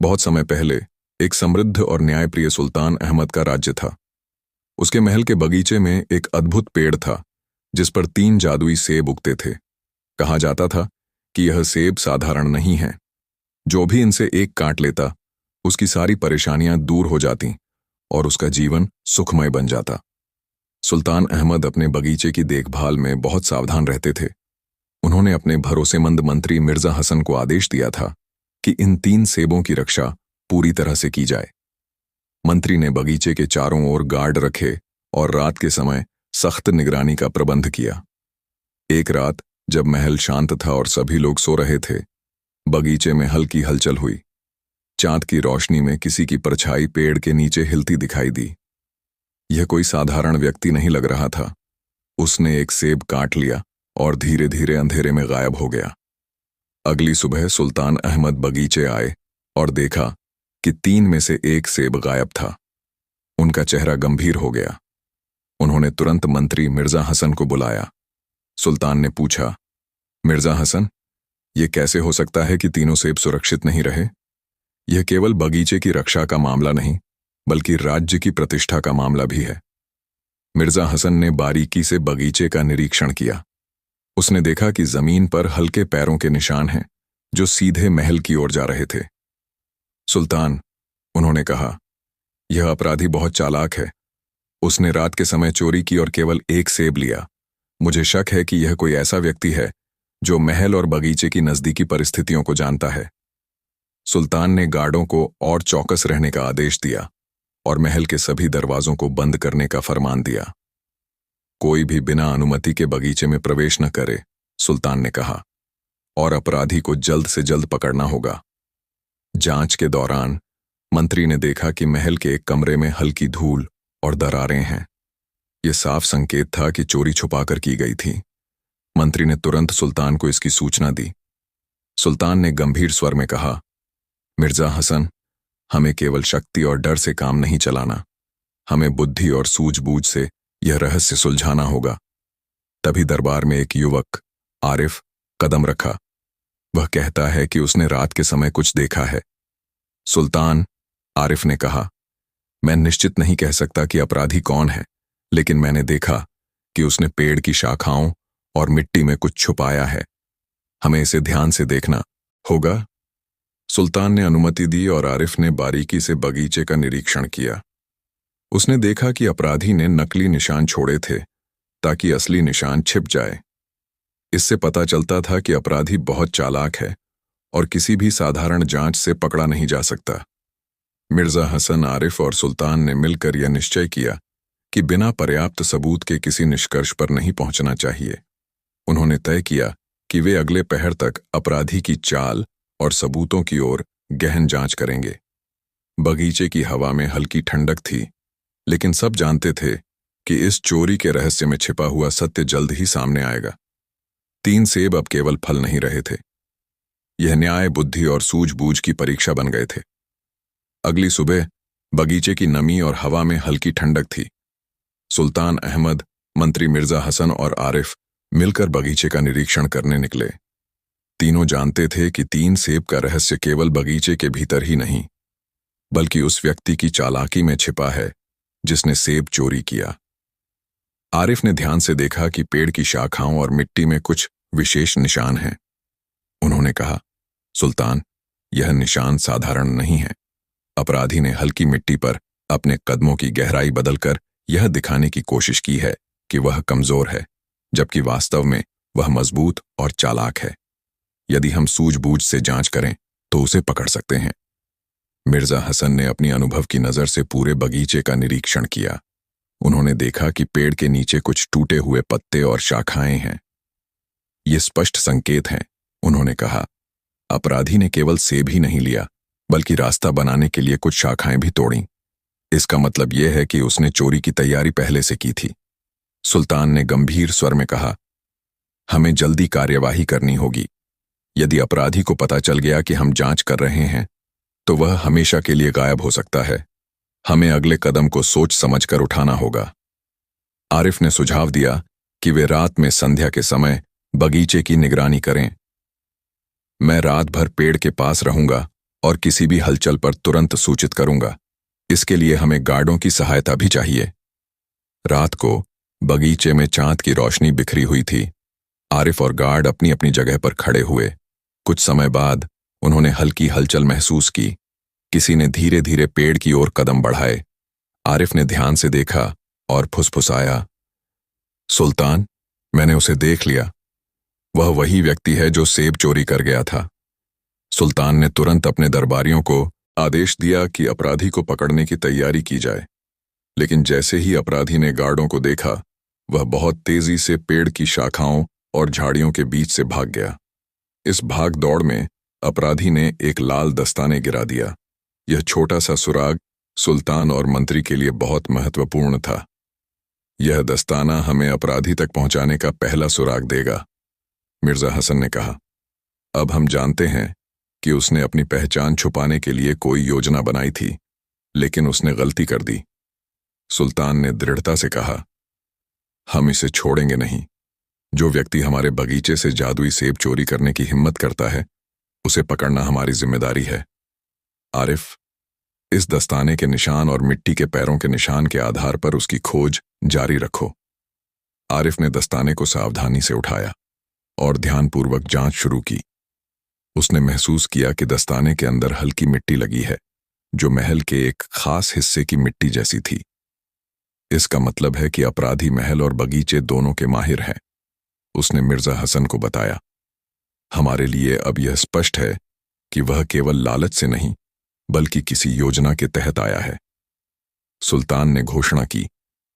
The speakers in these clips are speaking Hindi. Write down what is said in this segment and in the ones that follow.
बहुत समय पहले एक समृद्ध और न्यायप्रिय सुल्तान अहमद का राज्य था। उसके महल के बगीचे में एक अद्भुत पेड़ था जिस पर 3 जादुई सेब उगते थे। कहा जाता था कि यह सेब साधारण नहीं है। जो भी इनसे एक काट लेता उसकी सारी परेशानियां दूर हो जाती और उसका जीवन सुखमय बन जाता। सुल्तान अहमद अपने बगीचे की देखभाल में बहुत सावधान रहते थे। उन्होंने अपने भरोसेमंद मंत्री मिर्जा हसन को आदेश दिया था कि इन 3 सेबों की रक्षा पूरी तरह से की जाए। मंत्री ने बगीचे के चारों ओर गार्ड रखे और रात के समय सख्त निगरानी का प्रबंध किया। एक रात जब महल शांत था और सभी लोग सो रहे थे, बगीचे में हल्की हलचल हुई। चांद की रोशनी में किसी की परछाई पेड़ के नीचे हिलती दिखाई दी। यह कोई साधारण व्यक्ति नहीं लग रहा था। उसने एक सेब काट लिया और धीरे धीरे अंधेरे में गायब हो गया। अगली सुबह सुल्तान अहमद बगीचे आए और देखा कि 3 में से एक सेब गायब था। उनका चेहरा गंभीर हो गया। उन्होंने तुरंत मंत्री मिर्जा हसन को बुलाया। सुल्तान ने पूछा, मिर्जा हसन, यह कैसे हो सकता है कि तीनों सेब सुरक्षित नहीं रहे? यह केवल बगीचे की रक्षा का मामला नहीं, बल्कि राज्य की प्रतिष्ठा का मामला भी है। मिर्जा हसन ने बारीकी से बगीचे का निरीक्षण किया। उसने देखा कि जमीन पर हल्के पैरों के निशान हैं जो सीधे महल की ओर जा रहे थे। सुल्तान, उन्होंने कहा, यह अपराधी बहुत चालाक है। उसने रात के समय चोरी की और केवल एक सेब लिया। मुझे शक है कि यह कोई ऐसा व्यक्ति है जो महल और बगीचे की नजदीकी परिस्थितियों को जानता है। सुल्तान ने गार्डों को और चौकस रहने का आदेश दिया और महल के सभी दरवाजों को बंद करने का फरमान दिया। कोई भी बिना अनुमति के बगीचे में प्रवेश न करे, सुल्तान ने कहा, और अपराधी को जल्द से जल्द पकड़ना होगा। जांच के दौरान मंत्री ने देखा कि महल के एक कमरे में हल्की धूल और दरारें हैं। यह साफ संकेत था कि चोरी छुपाकर की गई थी। मंत्री ने तुरंत सुल्तान को इसकी सूचना दी। सुल्तान ने गंभीर स्वर में कहा, मिर्जा हसन, हमें केवल शक्ति और डर से काम नहीं चलाना। हमें बुद्धि और सूझबूझ से यह रहस्य सुलझाना होगा। तभी दरबार में एक युवक आरिफ कदम रखा। वह कहता है कि उसने रात के समय कुछ देखा है। सुल्तान, आरिफ ने कहा, मैं निश्चित नहीं कह सकता कि अपराधी कौन है, लेकिन मैंने देखा कि उसने पेड़ की शाखाओं और मिट्टी में कुछ छुपाया है। हमें इसे ध्यान से देखना होगा। सुल्तान ने अनुमति दी और आरिफ ने बारीकी से बगीचे का निरीक्षण किया। उसने देखा कि अपराधी ने नकली निशान छोड़े थे ताकि असली निशान छिप जाए। इससे पता चलता था कि अपराधी बहुत चालाक है और किसी भी साधारण जांच से पकड़ा नहीं जा सकता। मिर्जा हसन, आरिफ और सुल्तान ने मिलकर यह निश्चय किया कि बिना पर्याप्त सबूत के किसी निष्कर्ष पर नहीं पहुंचना चाहिए। उन्होंने तय किया कि वे अगले पहर तक अपराधी की चाल और सबूतों की ओर गहन जांच करेंगे। बगीचे की हवा में हल्की ठंडक थी, लेकिन सब जानते थे कि इस चोरी के रहस्य में छिपा हुआ सत्य जल्द ही सामने आएगा। 3 सेब अब केवल फल नहीं रहे थे। यह न्याय, बुद्धि और सूझबूझ की परीक्षा बन गए थे। अगली सुबह बगीचे की नमी और हवा में हल्की ठंडक थी। सुल्तान अहमद, मंत्री मिर्जा हसन और आरिफ मिलकर बगीचे का निरीक्षण करने निकले। तीनों जानते थे कि 3 सेब का रहस्य केवल बगीचे के भीतर ही नहीं, बल्कि उस व्यक्ति की चालाकी में छिपा है जिसने सेब चोरी किया। आरिफ ने ध्यान से देखा कि पेड़ की शाखाओं और मिट्टी में कुछ विशेष निशान हैं। उन्होंने कहा, सुल्तान, यह निशान साधारण नहीं है। अपराधी ने हल्की मिट्टी पर अपने कदमों की गहराई बदलकर यह दिखाने की कोशिश की है कि वह कमजोर है, जबकि वास्तव में वह मजबूत और चालाक है। यदि हम सूझबूझ से जांच करें तो उसे पकड़ सकते हैं। मिर्जा हसन ने अपनी अनुभव की नजर से पूरे बगीचे का निरीक्षण किया। उन्होंने देखा कि पेड़ के नीचे कुछ टूटे हुए पत्ते और शाखाएं हैं। ये स्पष्ट संकेत हैं, उन्होंने कहा। अपराधी ने केवल सेब ही नहीं लिया, बल्कि रास्ता बनाने के लिए कुछ शाखाएं भी तोड़ी। इसका मतलब यह है कि उसने चोरी की तैयारी पहले से की थी। सुल्तान ने गंभीर स्वर में कहा, हमें जल्दी कार्यवाही करनी होगी। यदि अपराधी को पता चल गया कि हम जांच कर रहे हैं, तो वह हमेशा के लिए गायब हो सकता है। हमें अगले कदम को सोच समझकर उठाना होगा। आरिफ ने सुझाव दिया कि वे रात में संध्या के समय बगीचे की निगरानी करें। मैं रात भर पेड़ के पास रहूंगा और किसी भी हलचल पर तुरंत सूचित करूंगा। इसके लिए हमें गार्डों की सहायता भी चाहिए। रात को बगीचे में चांद की रोशनी बिखरी हुई थी। आरिफ और गार्ड अपनी अपनी जगह पर खड़े हुए। कुछ समय बाद उन्होंने हल्की हलचल महसूस की। किसी ने धीरे धीरे पेड़ की ओर कदम बढ़ाए। आरिफ ने ध्यान से देखा और फुसफुसाया, सुल्तान, मैंने उसे देख लिया। वह वही व्यक्ति है जो सेब चोरी कर गया था। सुल्तान ने तुरंत अपने दरबारियों को आदेश दिया कि अपराधी को पकड़ने की तैयारी की जाए। लेकिन जैसे ही अपराधी ने गार्डों को देखा, वह बहुत तेजी से पेड़ की शाखाओं और झाड़ियों के बीच से भाग गया। इस भाग दौड़ में अपराधी ने एक लाल दस्ताने गिरा दिया। यह छोटा सा सुराग सुल्तान और मंत्री के लिए बहुत महत्वपूर्ण था। यह दस्ताना हमें अपराधी तक पहुंचाने का पहला सुराग देगा, मिर्जा हसन ने कहा। अब हम जानते हैं कि उसने अपनी पहचान छुपाने के लिए कोई योजना बनाई थी, लेकिन उसने गलती कर दी। सुल्तान ने दृढ़ता से कहा, हम इसे छोड़ेंगे नहीं। जो व्यक्ति हमारे बगीचे से जादुई सेब चोरी करने की हिम्मत करता है, उसे पकड़ना हमारी जिम्मेदारी है। आरिफ, इस दस्ताने के निशान और मिट्टी के पैरों के निशान के आधार पर उसकी खोज जारी रखो। आरिफ ने दस्ताने को सावधानी से उठाया और ध्यानपूर्वक जांच शुरू की। उसने महसूस किया कि दस्ताने के अंदर हल्की मिट्टी लगी है, जो महल के एक खास हिस्से की मिट्टी जैसी थी। इसका मतलब है कि अपराधी महल और बगीचे दोनों के माहिर हैं, उसने मिर्जा हसन को बताया। हमारे लिए अब यह स्पष्ट है कि वह केवल लालच से नहीं, बल्कि किसी योजना के तहत आया है। सुल्तान ने घोषणा की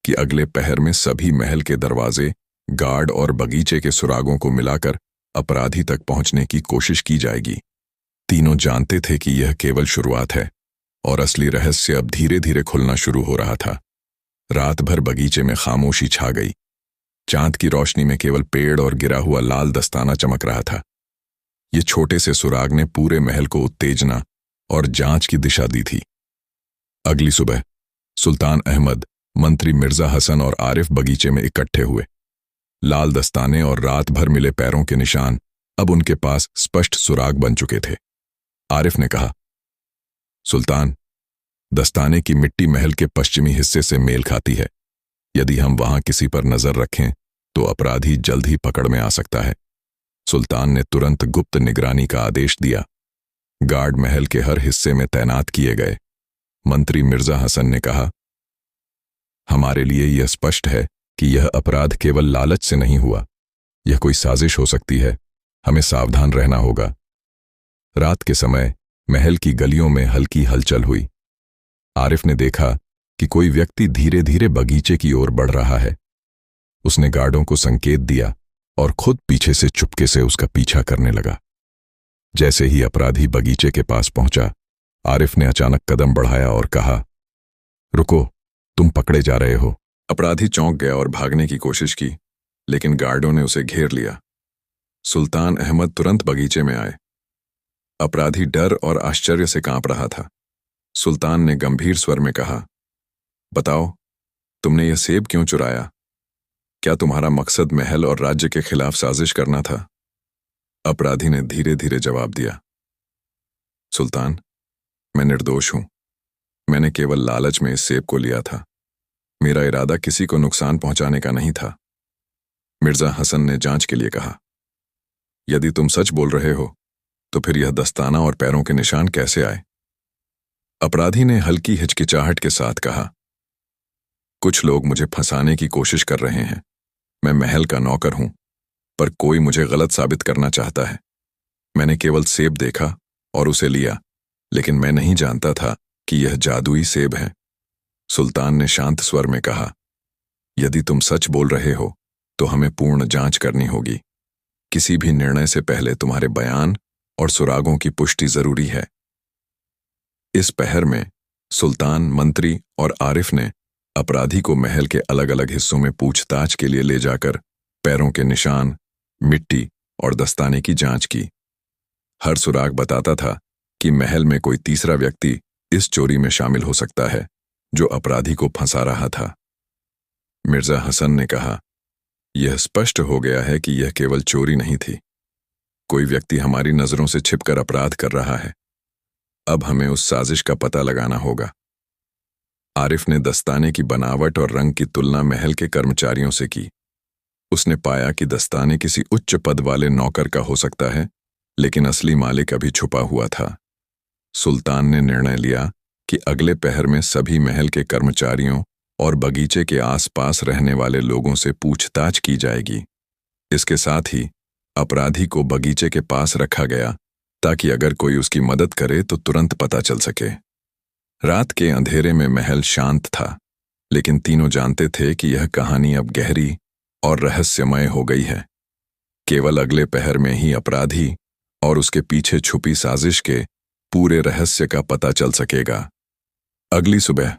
कि अगले पहर में सभी महल के दरवाजे, गार्ड और बगीचे के सुरागों को मिलाकर अपराधी तक पहुंचने की कोशिश की जाएगी। तीनों जानते थे कि यह केवल शुरुआत है और असली रहस्य अब धीरे धीरे खुलना शुरू हो रहा था। रात भर बगीचे में खामोशी छा गई। चांद की रोशनी में केवल पेड़ और गिरा हुआ लाल दस्ताना चमक रहा था। ये छोटे से सुराग ने पूरे महल को उत्तेजना और जांच की दिशा दी थी। अगली सुबह सुल्तान अहमद, मंत्री मिर्जा हसन और आरिफ बगीचे में इकट्ठे हुए। लाल दस्ताने और रात भर मिले पैरों के निशान अब उनके पास स्पष्ट सुराग बन चुके थे। आरिफ ने कहा, सुल्तान, दस्ताने की मिट्टी महल के पश्चिमी हिस्से से मेल खाती है। यदि हम वहां किसी पर नजर रखें तो अपराधी जल्द ही पकड़ में आ सकता है। सुल्तान ने तुरंत गुप्त निगरानी का आदेश दिया। गार्ड महल के हर हिस्से में तैनात किए गए। मंत्री मिर्जा हसन ने कहा, हमारे लिए यह स्पष्ट है कि यह अपराध केवल लालच से नहीं हुआ। यह कोई साजिश हो सकती है। हमें सावधान रहना होगा। रात के समय महल की गलियों में हल्की हलचल हुई। आरिफ ने देखा कि कोई व्यक्ति धीरे धीरे बगीचे की ओर बढ़ रहा है। उसने गार्डों को संकेत दिया और खुद पीछे से चुपके से उसका पीछा करने लगा। जैसे ही अपराधी बगीचे के पास पहुंचा, आरिफ ने अचानक कदम बढ़ाया और कहा, रुको, तुम पकड़े जा रहे हो। अपराधी चौंक गया और भागने की कोशिश की, लेकिन गार्डों ने उसे घेर लिया। सुल्तान अहमद तुरंत बगीचे में आए। अपराधी डर और आश्चर्य से कांप रहा था। सुल्तान ने गंभीर स्वर में कहा, बताओ, तुमने यह सेब क्यों चुराया? क्या तुम्हारा मकसद महल और राज्य के खिलाफ साजिश करना था? अपराधी ने धीरे धीरे जवाब दिया, सुल्तान, मैं निर्दोष हूं। मैंने केवल लालच में इस सेब को लिया था। मेरा इरादा किसी को नुकसान पहुंचाने का नहीं था। मिर्जा हसन ने जांच के लिए कहा, यदि तुम सच बोल रहे हो तो फिर यह दस्ताना और पैरों के निशान कैसे आए? अपराधी ने हल्की हिचकिचाहट के साथ कहा, कुछ लोग मुझे फंसाने की कोशिश कर रहे हैं। मैं महल का नौकर हूं, पर कोई मुझे गलत साबित करना चाहता है। मैंने केवल सेब देखा और उसे लिया, लेकिन मैं नहीं जानता था कि यह जादुई सेब है। सुल्तान ने शांत स्वर में कहा, यदि तुम सच बोल रहे हो तो हमें पूर्ण जांच करनी होगी। किसी भी निर्णय से पहले तुम्हारे बयान और सुरागों की पुष्टि जरूरी है। इस पहर में सुल्तान, मंत्री और आरिफ ने अपराधी को महल के अलग अलग हिस्सों में पूछताछ के लिए ले जाकर पैरों के निशान, मिट्टी और दस्ताने की जांच की। हर सुराग बताता था कि महल में कोई तीसरा व्यक्ति इस चोरी में शामिल हो सकता है जो अपराधी को फंसा रहा था। मिर्जा हसन ने कहा, यह स्पष्ट हो गया है कि यह केवल चोरी नहीं थी। कोई व्यक्ति हमारी नजरों से छिपकर अपराध कर रहा है। अब हमें उस साजिश का पता लगाना होगा। आरिफ ने दस्ताने की बनावट और रंग की तुलना महल के कर्मचारियों से की। उसने पाया कि दस्ताने किसी उच्च पद वाले नौकर का हो सकता है, लेकिन असली मालिक अभी छुपा हुआ था। सुल्तान ने निर्णय लिया कि अगले पहर में सभी महल के कर्मचारियों और बगीचे के आसपास रहने वाले लोगों से पूछताछ की जाएगी। इसके साथ ही अपराधी को बगीचे के पास रखा गया ताकि अगर कोई उसकी मदद करे तो तुरंत पता चल सके। रात के अंधेरे में महल शांत था, लेकिन तीनों जानते थे कि यह कहानी अब गहरी और रहस्यमय हो गई है। केवल अगले पहर में ही अपराधी और उसके पीछे छुपी साजिश के पूरे रहस्य का पता चल सकेगा। अगली सुबह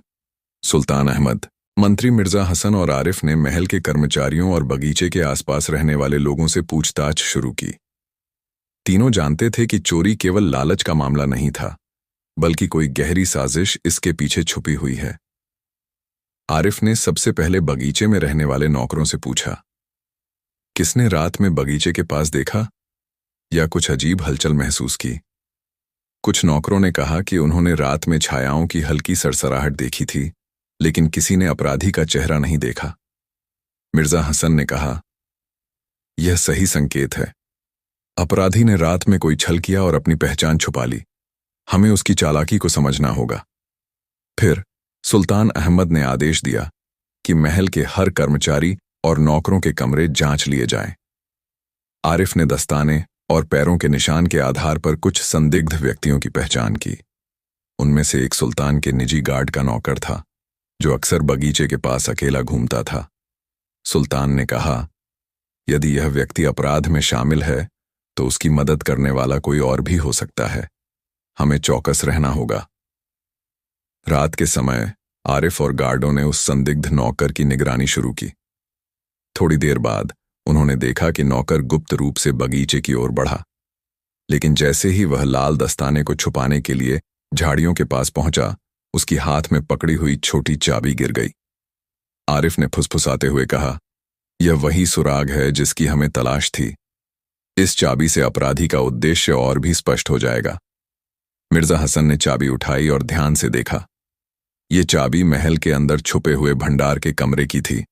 सुल्तान अहमद, मंत्री मिर्जा हसन और आरिफ ने महल के कर्मचारियों और बगीचे के आसपास रहने वाले लोगों से पूछताछ शुरू की। तीनों जानते थे कि चोरी केवल लालच का मामला नहीं था, बल्कि कोई गहरी साजिश इसके पीछे छुपी हुई है। आरिफ ने सबसे पहले बगीचे में रहने वाले नौकरों से पूछा, किसने रात में बगीचे के पास देखा या कुछ अजीब हलचल महसूस की? कुछ नौकरों ने कहा कि उन्होंने रात में छायाओं की हल्की सरसराहट देखी थी, लेकिन किसी ने अपराधी का चेहरा नहीं देखा। मिर्जा हसन ने कहा, यह सही संकेत है। अपराधी ने रात में कोई छल किया और अपनी पहचान छुपा ली। हमें उसकी चालाकी को समझना होगा। फिर सुल्तान अहमद ने आदेश दिया कि महल के हर कर्मचारी और नौकरों के कमरे जांच लिए जाएं। आरिफ ने दस्ताने और पैरों के निशान के आधार पर कुछ संदिग्ध व्यक्तियों की पहचान की। उनमें से एक सुल्तान के निजी गार्ड का नौकर था, जो अक्सर बगीचे के पास अकेला घूमता था। सुल्तान ने कहा, यदि यह व्यक्ति अपराध में शामिल है तो उसकी मदद करने वाला कोई और भी हो सकता है। हमें चौकस रहना होगा। रात के समय आरिफ और गार्डों ने उस संदिग्ध नौकर की निगरानी शुरू की। थोड़ी देर बाद उन्होंने देखा कि नौकर गुप्त रूप से बगीचे की ओर बढ़ा, लेकिन जैसे ही वह लाल दस्ताने को छुपाने के लिए झाड़ियों के पास पहुंचा, उसकी हाथ में पकड़ी हुई छोटी चाबी गिर गई। आरिफ ने फुसफुसाते हुए कहा, यह वही सुराग है जिसकी हमें तलाश थी। इस चाबी से अपराधी का उद्देश्य और भी स्पष्ट हो जाएगा। मिर्जा हसन ने चाबी उठाई और ध्यान से देखा। ये चाबी महल के अंदर छुपे हुए भंडार के कमरे की थी।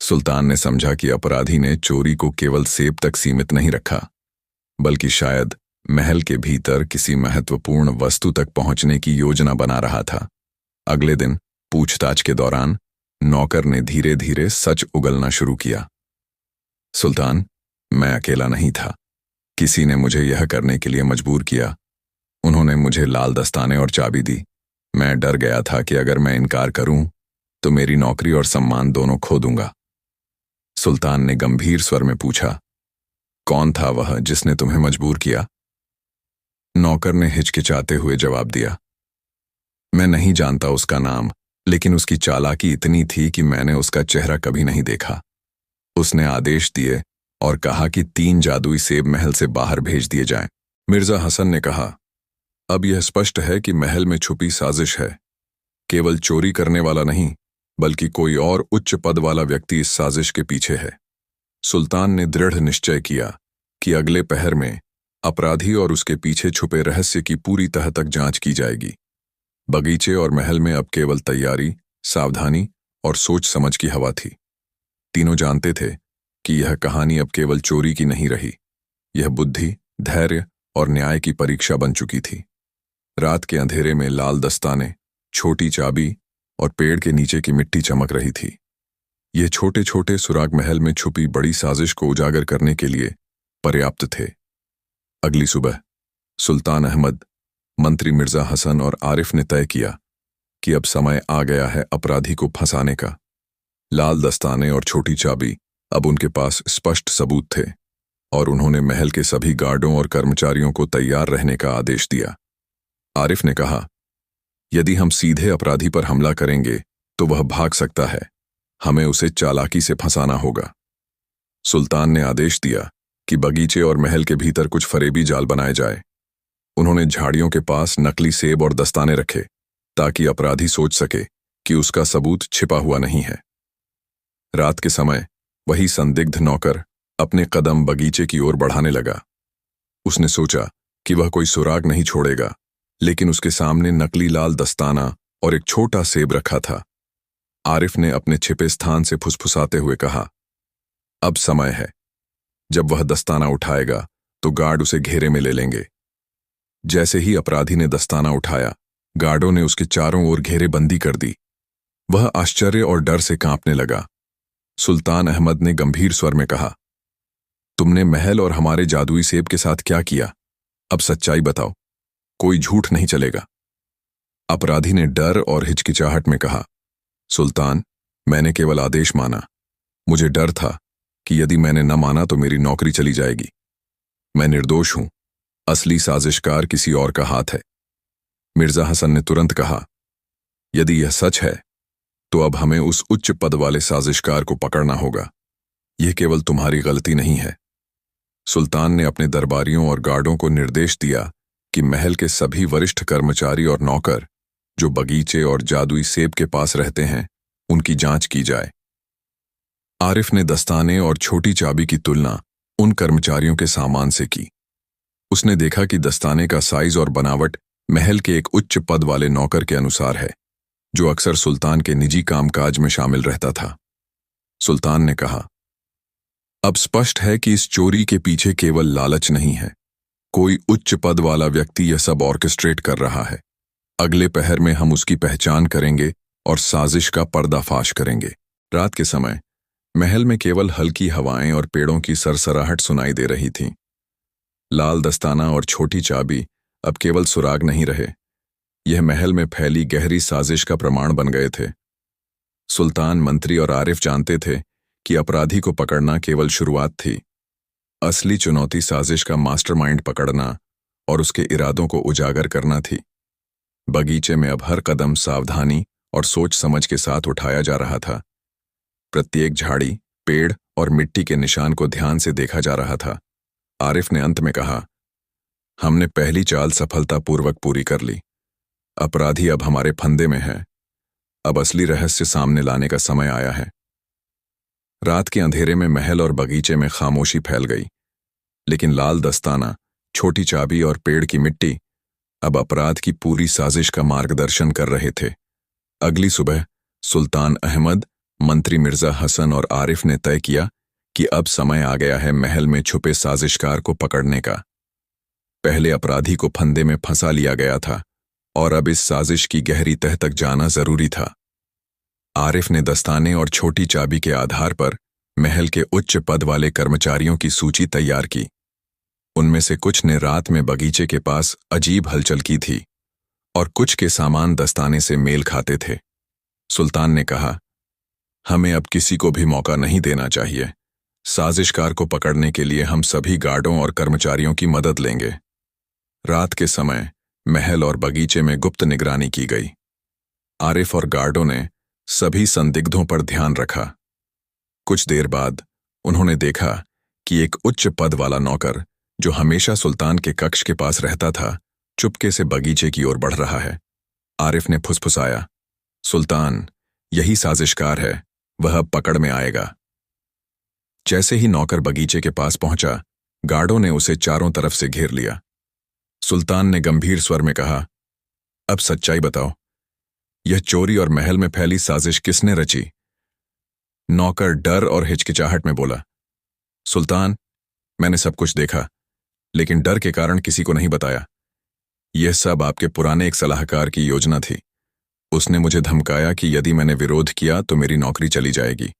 सुल्तान ने समझा कि अपराधी ने चोरी को केवल सेब तक सीमित नहीं रखा, बल्कि शायद महल के भीतर किसी महत्वपूर्ण वस्तु तक पहुंचने की योजना बना रहा था। अगले दिन पूछताछ के दौरान नौकर ने धीरे धीरे सच उगलना शुरू किया। सुल्तान, मैं अकेला नहीं था। किसी ने मुझे यह करने के लिए मजबूर किया। उन्होंने मुझे लाल दस्ताने और चाबी दी। मैं डर गया था कि अगर मैं इनकार करूं तो मेरी नौकरी और सम्मान दोनों खो दूंगा। सुल्तान ने गंभीर स्वर में पूछा, कौन था वह जिसने तुम्हें मजबूर किया? नौकर ने हिचकिचाते हुए जवाब दिया, मैं नहीं जानता उसका नाम, लेकिन उसकी चालाकी इतनी थी कि मैंने उसका चेहरा कभी नहीं देखा। उसने आदेश दिए और कहा कि 3 जादुई सेब महल से बाहर भेज दिए जाएं। मिर्जा हसन ने कहा, अब यह स्पष्ट है कि महल में छुपी साजिश है। केवल चोरी करने वाला नहीं, बल्कि कोई और उच्च पद वाला व्यक्ति इस साजिश के पीछे है। सुल्तान ने दृढ़ निश्चय किया कि अगले पहर में अपराधी और उसके पीछे छुपे रहस्य की पूरी तह तक जांच की जाएगी। बगीचे और महल में अब केवल तैयारी, सावधानी और सोच समझ की हवा थी। तीनों जानते थे कि यह कहानी अब केवल चोरी की नहीं रही। यह बुद्धि, धैर्य और न्याय की परीक्षा बन चुकी थी। रात के अंधेरे में लाल दस्ताने, छोटी चाबी और पेड़ के नीचे की मिट्टी चमक रही थी। ये छोटे छोटे सुराग महल में छुपी बड़ी साजिश को उजागर करने के लिए पर्याप्त थे। अगली सुबह सुल्तान अहमद, मंत्री मिर्जा हसन और आरिफ ने तय किया कि अब समय आ गया है अपराधी को फंसाने का। लाल दस्ताने और छोटी चाबी अब उनके पास स्पष्ट सबूत थे और उन्होंने महल के सभी गार्डों और कर्मचारियों को तैयार रहने का आदेश दिया। आरिफ ने कहा, यदि हम सीधे अपराधी पर हमला करेंगे तो वह भाग सकता है। हमें उसे चालाकी से फंसाना होगा। सुल्तान ने आदेश दिया कि बगीचे और महल के भीतर कुछ फरेबी जाल बनाए जाए। उन्होंने झाड़ियों के पास नकली सेब और दस्ताने रखे ताकि अपराधी सोच सके कि उसका सबूत छिपा हुआ नहीं है। रात के समय वही संदिग्ध नौकर अपने कदम बगीचे की ओर बढ़ाने लगा। उसने सोचा कि वह कोई सुराग नहीं छोड़ेगा, लेकिन उसके सामने नकली लाल दस्ताना और एक छोटा सेब रखा था। आरिफ ने अपने छिपे स्थान से फुसफुसाते हुए कहा, अब समय है। जब वह दस्ताना उठाएगा तो गार्ड उसे घेरे में ले लेंगे। जैसे ही अपराधी ने दस्ताना उठाया, गार्डों ने उसके चारों ओर घेरेबंदी कर दी। वह आश्चर्य और डर से कांपने लगा। सुल्तान अहमद ने गंभीर स्वर में कहा, तुमने महल और हमारे जादुई सेब के साथ क्या किया? अब सच्चाई बताओ, कोई झूठ नहीं चलेगा। अपराधी ने डर और हिचकिचाहट में कहा, सुल्तान, मैंने केवल आदेश माना। मुझे डर था कि यदि मैंने न माना तो मेरी नौकरी चली जाएगी। मैं निर्दोष हूं, असली साजिशकार किसी और का हाथ है। मिर्जा हसन ने तुरंत कहा, यदि यह सच है तो अब हमें उस उच्च पद वाले साजिशकार को पकड़ना होगा। यह केवल तुम्हारी गलती नहीं है। सुल्तान ने अपने दरबारियों और गार्डों को निर्देश दिया कि महल के सभी वरिष्ठ कर्मचारी और नौकर जो बगीचे और जादुई सेब के पास रहते हैं, उनकी जांच की जाए। आरिफ ने दस्ताने और छोटी चाबी की तुलना उन कर्मचारियों के सामान से की। उसने देखा कि दस्ताने का साइज और बनावट महल के एक उच्च पद वाले नौकर के अनुसार है, जो अक्सर सुल्तान के निजी कामकाज में शामिल रहता था। सुल्तान ने कहा, अब स्पष्ट है कि इस चोरी के पीछे केवल लालच नहीं है। कोई उच्च पद वाला व्यक्ति यह सब ऑर्केस्ट्रेट कर रहा है। अगले पहर में हम उसकी पहचान करेंगे और साजिश का पर्दाफाश करेंगे। रात के समय महल में केवल हल्की हवाएं और पेड़ों की सरसराहट सुनाई दे रही थीं। लाल दस्ताना और छोटी चाबी अब केवल सुराग नहीं रहे, यह महल में फैली गहरी साजिश का प्रमाण बन गए थे। सुल्तान, मंत्री और आरिफ जानते थे कि अपराधी को पकड़ना केवल शुरुआत थी। असली चुनौती साजिश का मास्टरमाइंड पकड़ना और उसके इरादों को उजागर करना थी। बगीचे में अब हर कदम सावधानी और सोच समझ के साथ उठाया जा रहा था। प्रत्येक झाड़ी, पेड़ और मिट्टी के निशान को ध्यान से देखा जा रहा था। आरिफ ने अंत में कहा, हमने पहली चाल सफलतापूर्वक पूरी कर ली। अपराधी अब हमारे फंदे में है। अब असली रहस्य सामने लाने का समय आया है। रात के अंधेरे में महल और बगीचे में खामोशी फैल गई, लेकिन लाल दस्ताना, छोटी चाबी और पेड़ की मिट्टी अब अपराध की पूरी साजिश का मार्गदर्शन कर रहे थे। अगली सुबह सुल्तान अहमद, मंत्री मिर्जा हसन और आरिफ ने तय किया कि अब समय आ गया है महल में छुपे साजिशकार को पकड़ने का। पहले अपराधी को फंदे में फंसा लिया गया था और अब इस साजिश की गहरी तह तक जाना जरूरी था। आरिफ ने दस्ताने और छोटी चाबी के आधार पर महल के उच्च पद वाले कर्मचारियों की सूची तैयार की। उनमें से कुछ ने रात में बगीचे के पास अजीब हलचल की थी और कुछ के सामान दस्ताने से मेल खाते थे। सुल्तान ने कहा, हमें अब किसी को भी मौका नहीं देना चाहिए। साजिशकार को पकड़ने के लिए हम सभी गार्डों और कर्मचारियों की मदद लेंगे। रात के समय महल और बगीचे में गुप्त निगरानी की गई। आरिफ और गार्डों ने सभी संदिग्धों पर ध्यान रखा। कुछ देर बाद उन्होंने देखा कि एक उच्च पद वाला नौकर, जो हमेशा सुल्तान के कक्ष के पास रहता था, चुपके से बगीचे की ओर बढ़ रहा है। आरिफ ने फुसफुसाया, सुल्तान, यही साजिशकार है, वह अब पकड़ में आएगा। जैसे ही नौकर बगीचे के पास पहुंचा, गार्डों ने उसे चारों तरफ से घेर लिया। सुल्तान ने गंभीर स्वर में कहा, अब सच्चाई बताओ, यह चोरी और महल में फैली साजिश किसने रची? नौकर डर और हिचकिचाहट में बोला, सुल्तान, मैंने सब कुछ देखा, लेकिन डर के कारण किसी को नहीं बताया। यह सब आपके पुराने एक सलाहकार की योजना थी। उसने मुझे धमकाया कि यदि मैंने विरोध किया तो मेरी नौकरी चली जाएगी।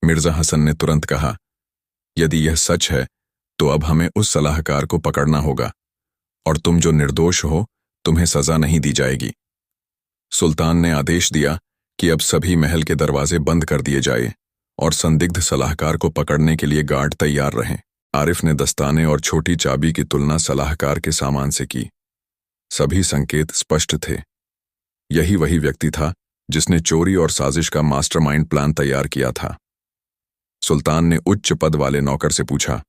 मिर्जा हसन ने तुरंत कहा, यदि यह सच है तो अब हमें उस सलाहकार को पकड़ना होगा और तुम जो निर्दोष हो, तुम्हें सजा नहीं दी जाएगी। सुल्तान ने आदेश दिया कि अब सभी महल के दरवाजे बंद कर दिए जाए और संदिग्ध सलाहकार को पकड़ने के लिए गार्ड तैयार रहें। आरिफ ने दस्ताने और छोटी चाबी की तुलना सलाहकार के सामान से की। सभी संकेत स्पष्ट थे। यही वही व्यक्ति था जिसने चोरी और साजिश का मास्टरमाइंड प्लान तैयार किया था। सुल्तान ने उच्च पद वाले नौकर से पूछा,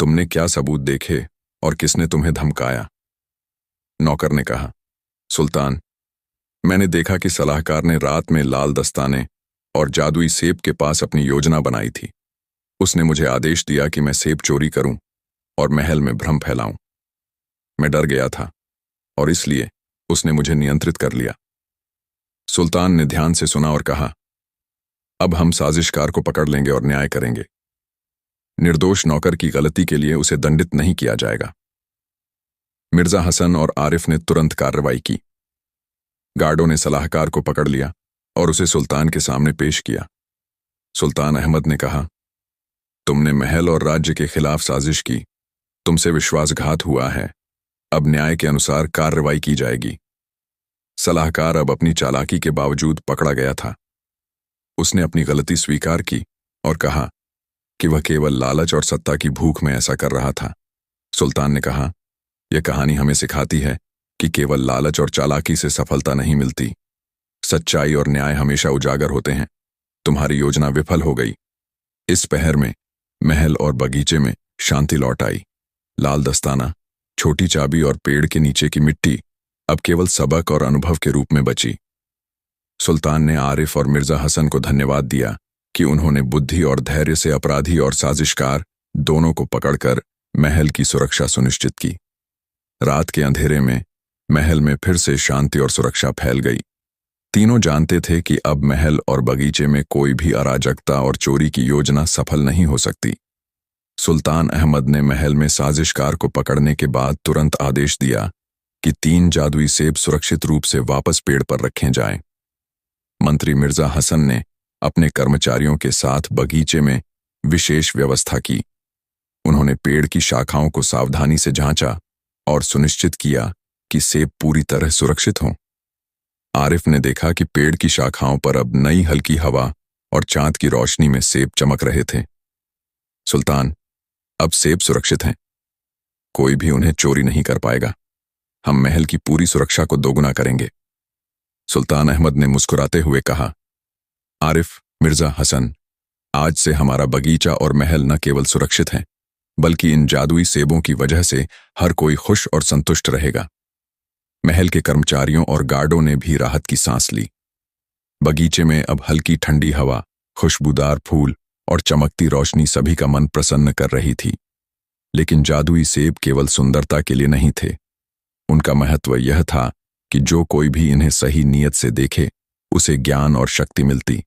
तुमने क्या सबूत देखे और किसने तुम्हें धमकाया? नौकर ने कहा, सुल्तान, मैंने देखा कि सलाहकार ने रात में लाल दस्ताने और जादुई सेब के पास अपनी योजना बनाई थी। उसने मुझे आदेश दिया कि मैं सेब चोरी करूं और महल में भ्रम फैलाऊं। मैं डर गया था और इसलिए उसने मुझे नियंत्रित कर लिया। सुल्तान ने ध्यान से सुना और कहा, अब हम साजिशकार को पकड़ लेंगे और न्याय करेंगे। निर्दोष नौकर की गलती के लिए उसे दंडित नहीं किया जाएगा। मिर्जा हसन और आरिफ ने तुरंत कार्रवाई की। गार्डों ने सलाहकार को पकड़ लिया और उसे सुल्तान के सामने पेश किया। सुल्तान अहमद ने कहा, तुमने महल और राज्य के खिलाफ साजिश की, तुमसे विश्वासघात हुआ है, अब न्याय के अनुसार कार्रवाई की जाएगी। सलाहकार अब अपनी चालाकी के बावजूद पकड़ा गया था। उसने अपनी गलती स्वीकार की और कहा कि वह केवल लालच और सत्ता की भूख में ऐसा कर रहा था। सुल्तान ने कहा, यह कहानी हमें सिखाती है कि केवल लालच और चालाकी से सफलता नहीं मिलती। सच्चाई और न्याय हमेशा उजागर होते हैं। तुम्हारी योजना विफल हो गई। इस पहर में महल और बगीचे में शांति लौट आई। लाल दस्ताना, छोटी चाबी और पेड़ के नीचे की मिट्टी अब केवल सबक और अनुभव के रूप में बची। सुल्तान ने आरिफ और मिर्जा हसन को धन्यवाद दिया कि उन्होंने बुद्धि और धैर्य से अपराधी और साजिशकार दोनों को पकड़कर महल की सुरक्षा सुनिश्चित की। रात के अंधेरे में महल में फिर से शांति और सुरक्षा फैल गई। तीनों जानते थे कि अब महल और बगीचे में कोई भी अराजकता और चोरी की योजना सफल नहीं हो सकती। सुल्तान अहमद ने महल में साजिशकार को पकड़ने के बाद तुरंत आदेश दिया कि 3 जादुई सेब सुरक्षित रूप से वापस पेड़ पर रखे जाएं। मंत्री मिर्जा हसन ने अपने कर्मचारियों के साथ बगीचे में विशेष व्यवस्था की। उन्होंने पेड़ की शाखाओं को सावधानी से जांचा और सुनिश्चित किया कि सेब पूरी तरह सुरक्षित हों। आरिफ ने देखा कि पेड़ की शाखाओं पर अब नई हल्की हवा और चांद की रोशनी में सेब चमक रहे थे। सुल्तान, अब सेब सुरक्षित हैं। कोई भी उन्हें चोरी नहीं कर पाएगा। हम महल की पूरी सुरक्षा को दोगुना करेंगे। सुल्तान अहमद ने मुस्कुराते हुए कहा, आरिफ, मिर्जा हसन, आज से हमारा बगीचा और महल न केवल सुरक्षित हैं, बल्कि इन जादुई सेबों की वजह से हर कोई खुश और संतुष्ट रहेगा। महल के कर्मचारियों और गार्डों ने भी राहत की सांस ली। बगीचे में अब हल्की ठंडी हवा, खुशबूदार फूल और चमकती रोशनी सभी का मन प्रसन्न कर रही थी। लेकिन जादुई सेब केवल सुंदरता के लिए नहीं थे। उनका महत्व यह था कि जो कोई भी इन्हें सही नीयत से देखे, उसे ज्ञान और शक्ति मिलती।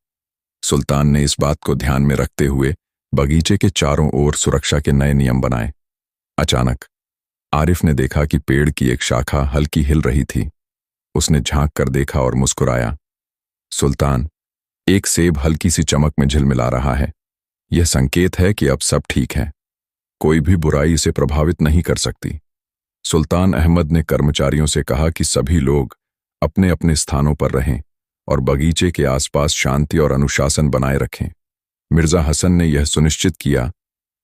सुल्तान ने इस बात को ध्यान में रखते हुए बगीचे के चारों ओर सुरक्षा के नए नियम बनाए। अचानक आरिफ ने देखा कि पेड़ की एक शाखा हल्की हिल रही थी। उसने झांक कर देखा और मुस्कुराया। सुल्तान, एक सेब हल्की सी चमक में झिलमिला रहा है। यह संकेत है कि अब सब ठीक है। कोई भी बुराई इसे प्रभावित नहीं कर सकती। सुल्तान अहमद ने कर्मचारियों से कहा कि सभी लोग अपने अपने स्थानों पर रहें और बगीचे के आसपास शांति और अनुशासन बनाए रखें। मिर्जा हसन ने यह सुनिश्चित किया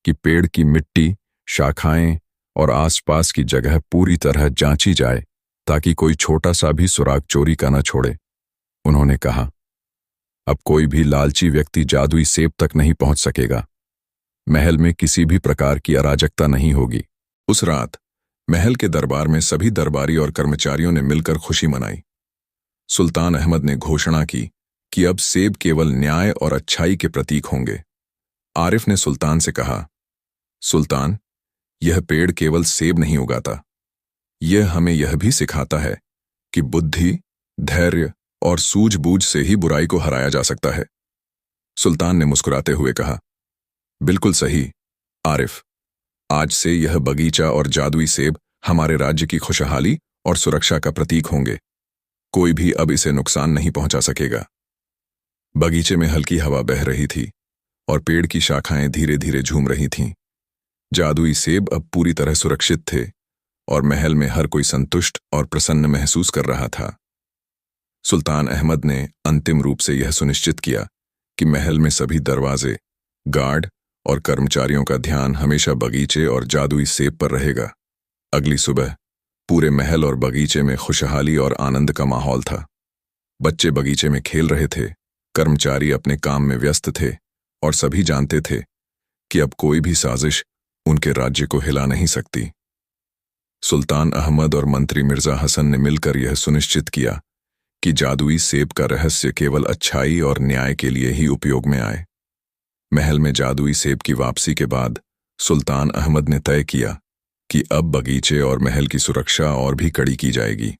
कि पेड़ की मिट्टी, शाखाएं और आसपास की जगह पूरी तरह जांची जाए ताकि कोई छोटा सा भी सुराग चोरी का न छोड़े। उन्होंने कहा, अब कोई भी लालची व्यक्ति जादुई सेब तक नहीं पहुंच सकेगा। महल में किसी भी प्रकार की अराजकता नहीं होगी। उस रात महल के दरबार में सभी दरबारी और कर्मचारियों ने मिलकर खुशी मनाई। सुल्तान अहमद ने घोषणा की कि अब सेब केवल न्याय और अच्छाई के प्रतीक होंगे। आरिफ ने सुल्तान से कहा, सुल्तान, यह पेड़ केवल सेब नहीं उगाता, यह हमें यह भी सिखाता है कि बुद्धि, धैर्य और सूझबूझ से ही बुराई को हराया जा सकता है। सुल्तान ने मुस्कुराते हुए कहा, बिल्कुल सही आरिफ, आज से यह बगीचा और जादुई सेब हमारे राज्य की खुशहाली और सुरक्षा का प्रतीक होंगे। कोई भी अब इसे नुकसान नहीं पहुंचा सकेगा। बगीचे में हल्की हवा बह रही थी और पेड़ की शाखाएं धीरे धीरे झूम रही थीं। जादुई सेब अब पूरी तरह सुरक्षित थे और महल में हर कोई संतुष्ट और प्रसन्न महसूस कर रहा था। सुल्तान अहमद ने अंतिम रूप से यह सुनिश्चित किया कि महल में सभी दरवाजे, गार्ड और कर्मचारियों का ध्यान हमेशा बगीचे और जादुई सेब पर रहेगा। अगली सुबह पूरे महल और बगीचे में खुशहाली और आनंद का माहौल था। बच्चे बगीचे में खेल रहे थे, कर्मचारी अपने काम में व्यस्त थे और सभी जानते थे कि अब कोई भी साजिश उनके राज्य को हिला नहीं सकती। सुल्तान अहमद और मंत्री मिर्जा हसन ने मिलकर यह सुनिश्चित किया कि जादुई सेब का रहस्य केवल अच्छाई और न्याय के लिए ही उपयोग में आए। महल में जादुई सेब की वापसी के बाद सुल्तान अहमद ने तय किया कि अब बगीचे और महल की सुरक्षा और भी कड़ी की जाएगी।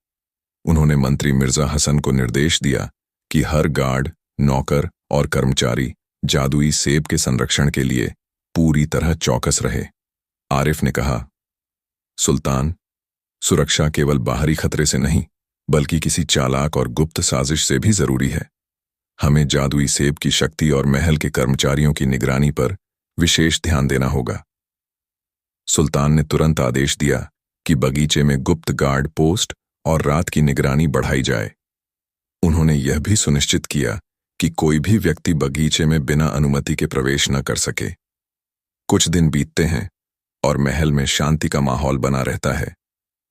उन्होंने मंत्री मिर्जा हसन को निर्देश दिया कि हर गार्ड, नौकर और कर्मचारी जादुई सेब के संरक्षण के लिए पूरी तरह चौकस रहे। आरिफ ने कहा, सुल्तान, सुरक्षा केवल बाहरी खतरे से नहीं बल्कि किसी चालाक और गुप्त साजिश से भी जरूरी है। हमें जादुई सेब की शक्ति और महल के कर्मचारियों की निगरानी पर विशेष ध्यान देना होगा। सुल्तान ने तुरंत आदेश दिया कि बगीचे में गुप्त गार्ड पोस्ट और रात की निगरानी बढ़ाई जाए। उन्होंने यह भी सुनिश्चित किया कि कोई भी व्यक्ति बगीचे में बिना अनुमति के प्रवेश न कर सके। कुछ दिन बीतते हैं और महल में शांति का माहौल बना रहता है,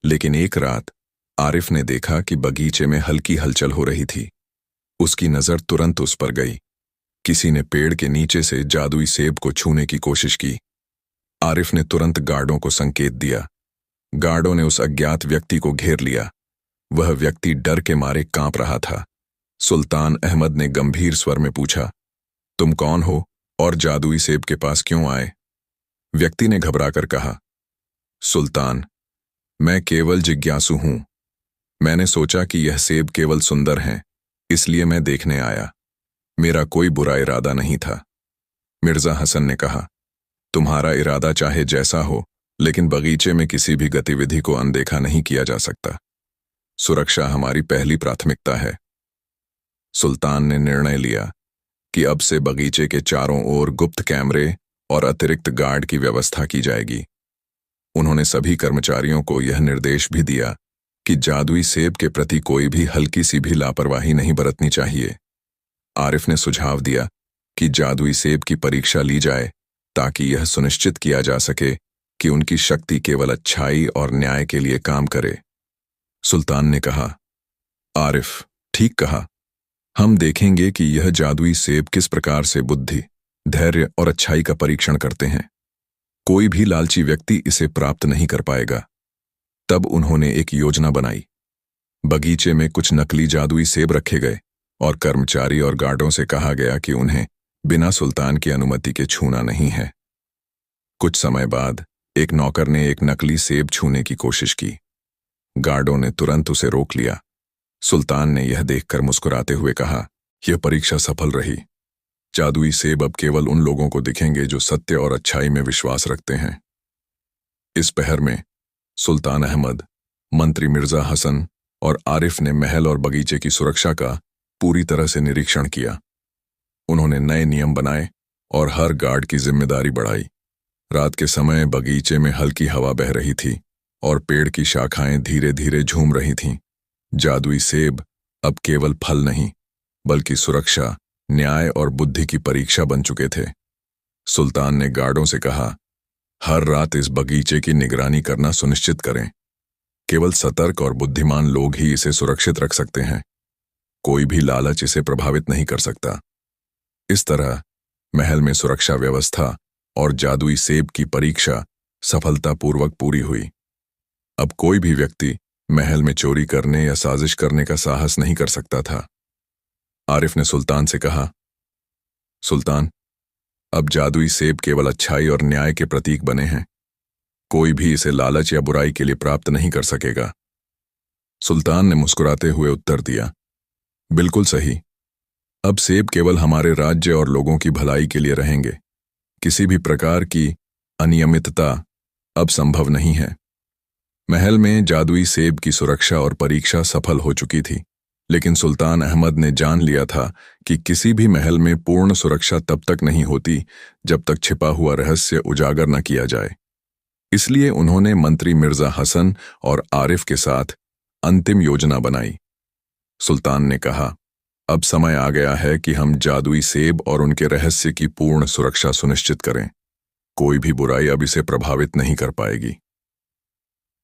लेकिन एक रात आरिफ ने देखा कि बगीचे में हल्की हलचल हो रही थी। उसकी नजर तुरंत उस पर गई। किसी ने पेड़ के नीचे से जादुई सेब को छूने की कोशिश की। आरिफ ने तुरंत गार्डों को संकेत दिया। गार्डों ने उस अज्ञात व्यक्ति को घेर लिया। वह व्यक्ति डर के मारे कांप रहा था। सुल्तान अहमद ने गंभीर स्वर में पूछा, तुम कौन हो और जादुई सेब के पास क्यों आए? व्यक्ति ने घबराकर कहा, सुल्तान, मैं केवल जिज्ञासु हूं। मैंने सोचा कि यह सेब केवल सुंदर हैं, इसलिए मैं देखने आया। मेरा कोई बुरा इरादा नहीं था। मिर्जा हसन ने कहा, तुम्हारा इरादा चाहे जैसा हो, लेकिन बगीचे में किसी भी गतिविधि को अनदेखा नहीं किया जा सकता। सुरक्षा हमारी पहली प्राथमिकता है। सुल्तान ने निर्णय लिया कि अब से बगीचे के चारों ओर गुप्त कैमरे और अतिरिक्त गार्ड की व्यवस्था की जाएगी। उन्होंने सभी कर्मचारियों को यह निर्देश भी दिया कि जादुई सेब के प्रति कोई भी हल्की सी भी लापरवाही नहीं बरतनी चाहिए। आरिफ ने सुझाव दिया कि जादुई सेब की परीक्षा ली जाए ताकि यह सुनिश्चित किया जा सके कि उनकी शक्ति केवल अच्छाई और न्याय के लिए काम करे। सुल्तान ने कहा, आरिफ, ठीक कहा। हम देखेंगे कि यह जादुई सेब किस प्रकार से बुद्धि, धैर्य और अच्छाई का परीक्षण करते हैं। कोई भी लालची व्यक्ति इसे प्राप्त नहीं कर पाएगा। तब उन्होंने एक योजना बनाई। बगीचे में कुछ नकली जादुई सेब रखे गए और कर्मचारी और गार्डों से कहा गया कि उन्हें बिना सुल्तान की अनुमति के छूना नहीं है। कुछ समय बाद एक नौकर ने एक नकली सेब छूने की कोशिश की। गार्डों ने तुरंत उसे रोक लिया। सुल्तान ने यह देखकर मुस्कुराते हुए कहा, यह परीक्षा सफल रही। जादुई सेब अब केवल उन लोगों को दिखेंगे जो सत्य और अच्छाई में विश्वास रखते हैं। इस पहर में सुल्तान अहमद, मंत्री मिर्जा हसन और आरिफ ने महल और बगीचे की सुरक्षा का पूरी तरह से निरीक्षण किया। उन्होंने नए नियम बनाए और हर गार्ड की जिम्मेदारी बढ़ाई। रात के समय बगीचे में हल्की हवा बह रही थी और पेड़ की शाखाएं धीरे धीरे झूम रही थीं। जादुई सेब अब केवल फल नहीं बल्कि सुरक्षा, न्याय और बुद्धि की परीक्षा बन चुके थे। सुल्तान ने गार्डों से कहा, हर रात इस बगीचे की निगरानी करना सुनिश्चित करें। केवल सतर्क और बुद्धिमान लोग ही इसे सुरक्षित रख सकते हैं। कोई भी लालच इसे प्रभावित नहीं कर सकता। इस तरह महल में सुरक्षा व्यवस्था और जादुई सेब की परीक्षा सफलतापूर्वक पूरी हुई। अब कोई भी व्यक्ति महल में चोरी करने या साजिश करने का साहस नहीं कर सकता था। आरिफ ने सुल्तान से कहा, सुल्तान, अब जादुई सेब केवल अच्छाई और न्याय के प्रतीक बने हैं। कोई भी इसे लालच या बुराई के लिए प्राप्त नहीं कर सकेगा। सुल्तान ने मुस्कुराते हुए उत्तर दिया, बिल्कुल सही। अब सेब केवल हमारे राज्य और लोगों की भलाई के लिए रहेंगे। किसी भी प्रकार की अनियमितता अब संभव नहीं है। महल में जादुई सेब की सुरक्षा और परीक्षा सफल हो चुकी थी, लेकिन सुल्तान अहमद ने जान लिया था कि किसी भी महल में पूर्ण सुरक्षा तब तक नहीं होती जब तक छिपा हुआ रहस्य उजागर न किया जाए। इसलिए उन्होंने मंत्री मिर्जा हसन और आरिफ के साथ अंतिम योजना बनाई। सुल्तान ने कहा, अब समय आ गया है कि हम जादुई सेब और उनके रहस्य की पूर्ण सुरक्षा सुनिश्चित करें। कोई भी बुराई अब इसे प्रभावित नहीं कर पाएगी।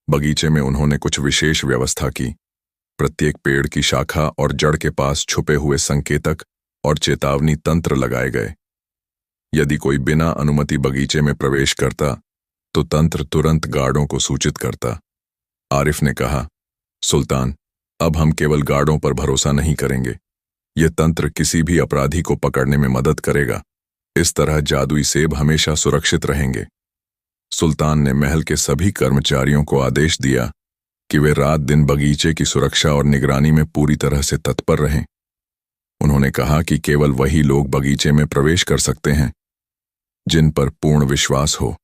बगीचे में उन्होंने कुछ विशेष व्यवस्था की। प्रत्येक पेड़ की शाखा और जड़ के पास छुपे हुए संकेतक और चेतावनी तंत्र लगाए गए। यदि कोई बिना अनुमति बगीचे में प्रवेश करता तो तंत्र तुरंत गार्डों को सूचित करता। आरिफ ने कहा, सुल्तान, अब हम केवल गार्डों पर भरोसा नहीं करेंगे। यह तंत्र किसी भी अपराधी को पकड़ने में मदद करेगा। इस तरह जादुई सेब हमेशा सुरक्षित रहेंगे। सुल्तान ने महल के सभी कर्मचारियों को आदेश दिया कि वे रात दिन बगीचे की सुरक्षा और निगरानी में पूरी तरह से तत्पर रहें। उन्होंने कहा कि केवल वही लोग बगीचे में प्रवेश कर सकते हैं जिन पर पूर्ण विश्वास हो।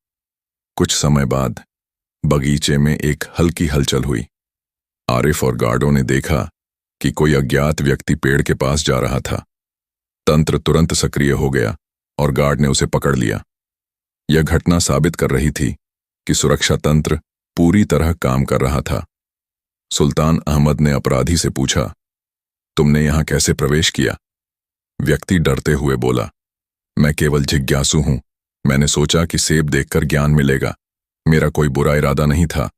कुछ समय बाद बगीचे में एक हल्की हलचल हुई। आरिफ और गार्डों ने देखा कि कोई अज्ञात व्यक्ति पेड़ के पास जा रहा था। तंत्र तुरंत सक्रिय हो गया और गार्ड ने उसे पकड़ लिया। यह घटना साबित कर रही थी कि सुरक्षा तंत्र पूरी तरह काम कर रहा था। सुल्तान अहमद ने अपराधी से पूछा, तुमने यहां कैसे प्रवेश किया? व्यक्ति डरते हुए बोला, मैं केवल जिज्ञासु हूं। मैंने सोचा कि सेब देखकर ज्ञान मिलेगा। मेरा कोई बुरा इरादा नहीं था।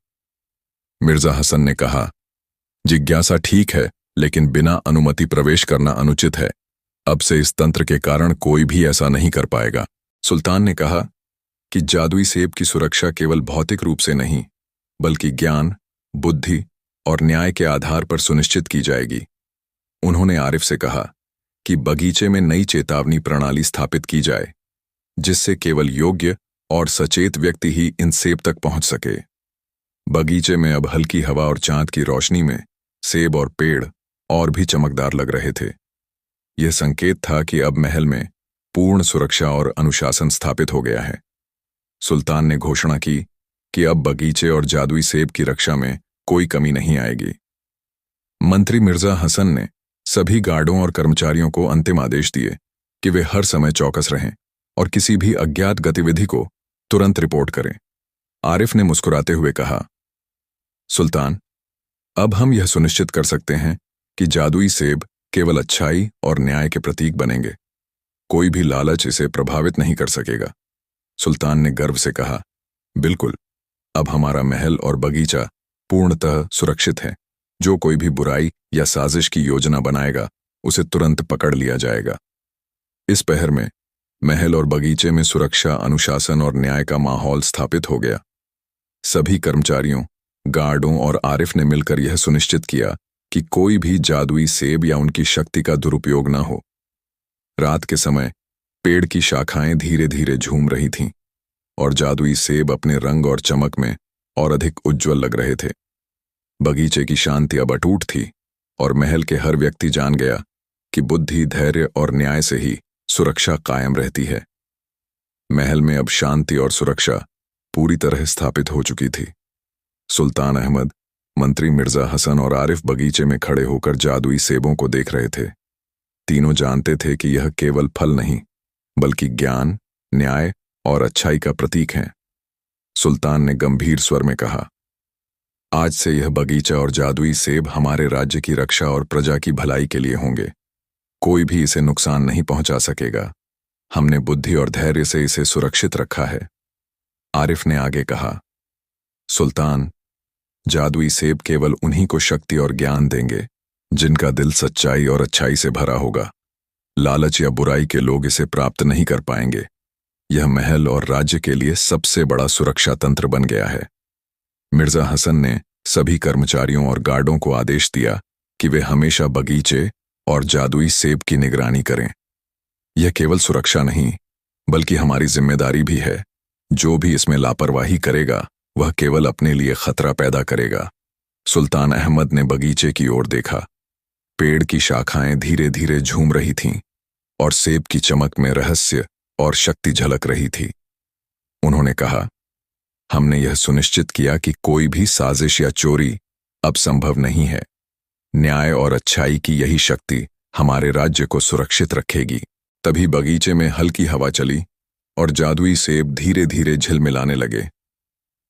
मिर्जा हसन ने कहा, जिज्ञासा ठीक है, लेकिन बिना अनुमति प्रवेश करना अनुचित है। अब से इस तंत्र के कारण कोई भी ऐसा नहीं कर पाएगा। सुल्तान ने कहा कि जादुई सेब की सुरक्षा केवल भौतिक रूप से नहीं, बल्कि ज्ञान, बुद्धि और न्याय के आधार पर सुनिश्चित की जाएगी। उन्होंने आरिफ से कहा कि बगीचे में नई चेतावनी प्रणाली स्थापित की जाए, जिससे केवल योग्य और सचेत व्यक्ति ही इन सेब तक पहुंच सके। बगीचे में अब हल्की हवा और चांद की रोशनी में सेब और पेड़ और भी चमकदार लग रहे थे। यह संकेत था कि अब महल में पूर्ण सुरक्षा और अनुशासन स्थापित हो गया है। सुल्तान ने घोषणा की कि अब बगीचे और जादुई सेब की रक्षा में कोई कमी नहीं आएगी। मंत्री मिर्जा हसन ने सभी गार्डों और कर्मचारियों को अंतिम आदेश दिए कि वे हर समय चौकस रहें और किसी भी अज्ञात गतिविधि को तुरंत रिपोर्ट करें। आरिफ ने मुस्कुराते हुए कहा, सुल्तान, अब हम यह सुनिश्चित कर सकते हैं कि जादुई सेब केवल अच्छाई और न्याय के प्रतीक बनेंगे। कोई भी लालच इसे प्रभावित नहीं कर सकेगा। सुल्तान ने गर्व से कहा, बिल्कुल, अब हमारा महल और बगीचा पूर्णतः सुरक्षित है। जो कोई भी बुराई या साजिश की योजना बनाएगा, उसे तुरंत पकड़ लिया जाएगा। इस पहर में महल और बगीचे में सुरक्षा, अनुशासन और न्याय का माहौल स्थापित हो गया। सभी कर्मचारियों, गार्डों और आरिफ ने मिलकर यह सुनिश्चित किया कि कोई भी जादुई सेब या उनकी शक्ति का दुरुपयोग न हो। रात के समय पेड़ की शाखाएं धीरे धीरे झूम रही थीं और जादुई सेब अपने रंग और चमक में और अधिक उज्जवल लग रहे थे। बगीचे की शांति अब अटूट थी और महल के हर व्यक्ति जान गया कि बुद्धि, धैर्य और न्याय से ही सुरक्षा कायम रहती है। महल में अब शांति और सुरक्षा पूरी तरह स्थापित हो चुकी थी। सुल्तान अहमद, मंत्री मिर्जा हसन और आरिफ बगीचे में खड़े होकर जादुई सेबों को देख रहे थे। तीनों जानते थे कि यह केवल फल नहीं, बल्कि ज्ञान, न्याय और अच्छाई का प्रतीक हैं। सुल्तान ने गंभीर स्वर में कहा, आज से यह बगीचा और जादुई सेब हमारे राज्य की रक्षा और प्रजा की भलाई के लिए होंगे। कोई भी इसे नुकसान नहीं पहुंचा सकेगा। हमने बुद्धि और धैर्य से इसे सुरक्षित रखा है। आरिफ ने आगे कहा, सुल्तान, जादुई सेब केवल उन्हीं को शक्ति और ज्ञान देंगे जिनका दिल सच्चाई और अच्छाई से भरा होगा। लालच या बुराई के लोग इसे प्राप्त नहीं कर पाएंगे। यह महल और राज्य के लिए सबसे बड़ा सुरक्षा तंत्र बन गया है। मिर्जा हसन ने सभी कर्मचारियों और गार्डों को आदेश दिया कि वे हमेशा बगीचे और जादुई सेब की निगरानी करें। यह केवल सुरक्षा नहीं, बल्कि हमारी जिम्मेदारी भी है। जो भी इसमें लापरवाही करेगा, वह केवल अपने लिए खतरा पैदा करेगा। सुल्तान अहमद ने बगीचे की ओर देखा। पेड़ की शाखाएं धीरे धीरे झूम रही थीं और सेब की चमक में रहस्य और शक्ति झलक रही थी। उन्होंने कहा, हमने यह सुनिश्चित किया कि कोई भी साजिश या चोरी अब संभव नहीं है। न्याय और अच्छाई की यही शक्ति हमारे राज्य को सुरक्षित रखेगी। तभी बगीचे में हल्की हवा चली और जादुई सेब धीरे धीरे झिलमिलाने लगे।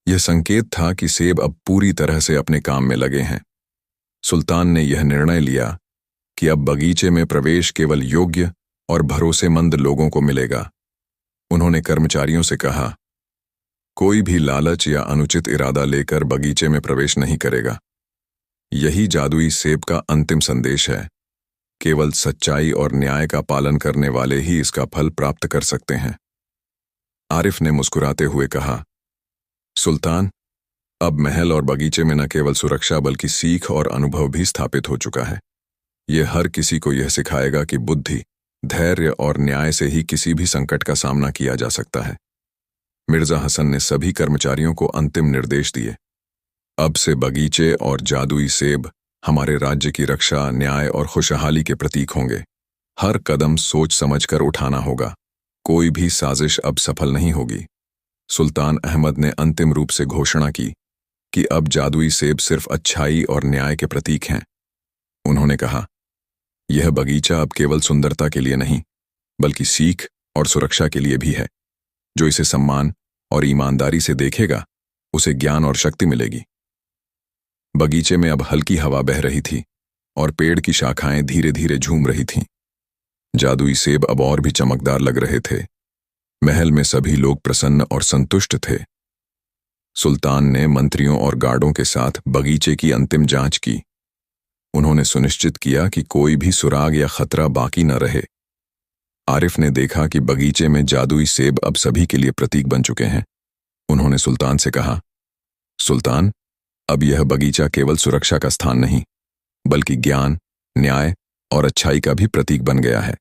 यह संकेत था कि सेब अब पूरी तरह से अपने काम में लगे हैं। सुल्तान ने यह निर्णय लिया कि अब बगीचे में प्रवेश केवल योग्य और भरोसेमंद लोगों को मिलेगा। उन्होंने कर्मचारियों से कहा, कोई भी लालच या अनुचित इरादा लेकर बगीचे में प्रवेश नहीं करेगा। यही जादुई सेब का अंतिम संदेश है। केवल सच्चाई और न्याय का पालन करने वाले ही इसका फल प्राप्त कर सकते हैं। आरिफ ने मुस्कुराते हुए कहा, सुल्तान, अब महल और बगीचे में न केवल सुरक्षा बल्कि सीख और अनुभव भी स्थापित हो चुका है। यह हर किसी को यह सिखाएगा कि बुद्धि, धैर्य और न्याय से ही किसी भी संकट का सामना किया जा सकता है। मिर्जा हसन ने सभी कर्मचारियों को अंतिम निर्देश दिए। अब से बगीचे और जादुई सेब हमारे राज्य की रक्षा, न्याय और खुशहाली के प्रतीक होंगे। हर कदम सोच समझकर उठाना होगा। कोई भी साजिश अब सफल नहीं होगी। सुल्तान अहमद ने अंतिम रूप से घोषणा की कि अब जादुई सेब सिर्फ अच्छाई और न्याय के प्रतीक हैं। उन्होंने कहा, यह बगीचा अब केवल सुंदरता के लिए नहीं, बल्कि सीख और सुरक्षा के लिए भी है। जो इसे सम्मान और ईमानदारी से देखेगा, उसे ज्ञान और शक्ति मिलेगी। बगीचे में अब हल्की हवा बह रही थी और पेड़ की शाखाएं धीरे धीरे झूम रही थीं। जादुई सेब अब और भी चमकदार लग रहे थे। महल में सभी लोग प्रसन्न और संतुष्ट थे। सुल्तान ने मंत्रियों और गार्डों के साथ बगीचे की अंतिम जांच की। उन्होंने सुनिश्चित किया कि कोई भी सुराग या खतरा बाकी न रहे। आरिफ ने देखा कि बगीचे में जादुई सेब अब सभी के लिए प्रतीक बन चुके हैं। उन्होंने सुल्तान से कहा, सुल्तान, अब यह बगीचा केवल सुरक्षा का स्थान नहीं, बल्कि ज्ञान, न्याय और अच्छाई का भी प्रतीक बन गया है।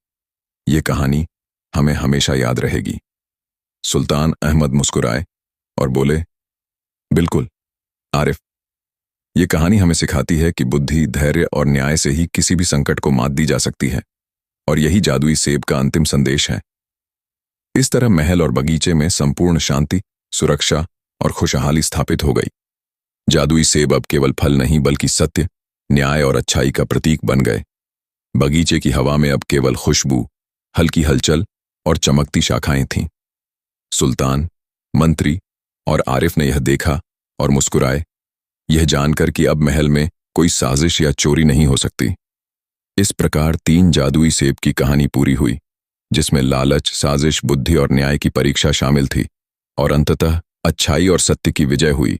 ये कहानी हमें हमेशा याद रहेगी। सुल्तान अहमद मुस्कुराए और बोले, बिल्कुल आरिफ, ये कहानी हमें सिखाती है कि बुद्धि, धैर्य और न्याय से ही किसी भी संकट को मात दी जा सकती है, और यही जादुई सेब का अंतिम संदेश है। इस तरह महल और बगीचे में संपूर्ण शांति, सुरक्षा और खुशहाली स्थापित हो गई। जादुई सेब अब केवल फल नहीं, बल्कि सत्य, न्याय और अच्छाई का प्रतीक बन गए। बगीचे की हवा में अब केवल खुशबू, हल्की हलचल और चमकती शाखाएं थीं। सुल्तान, मंत्री और आरिफ ने यह देखा और मुस्कुराए, यह जानकर कि अब महल में कोई साजिश या चोरी नहीं हो सकती। इस प्रकार 3 जादुई सेब की कहानी पूरी हुई, जिसमें लालच, साजिश, बुद्धि और न्याय की परीक्षा शामिल थी, और अंततः अच्छाई और सत्य की विजय हुई।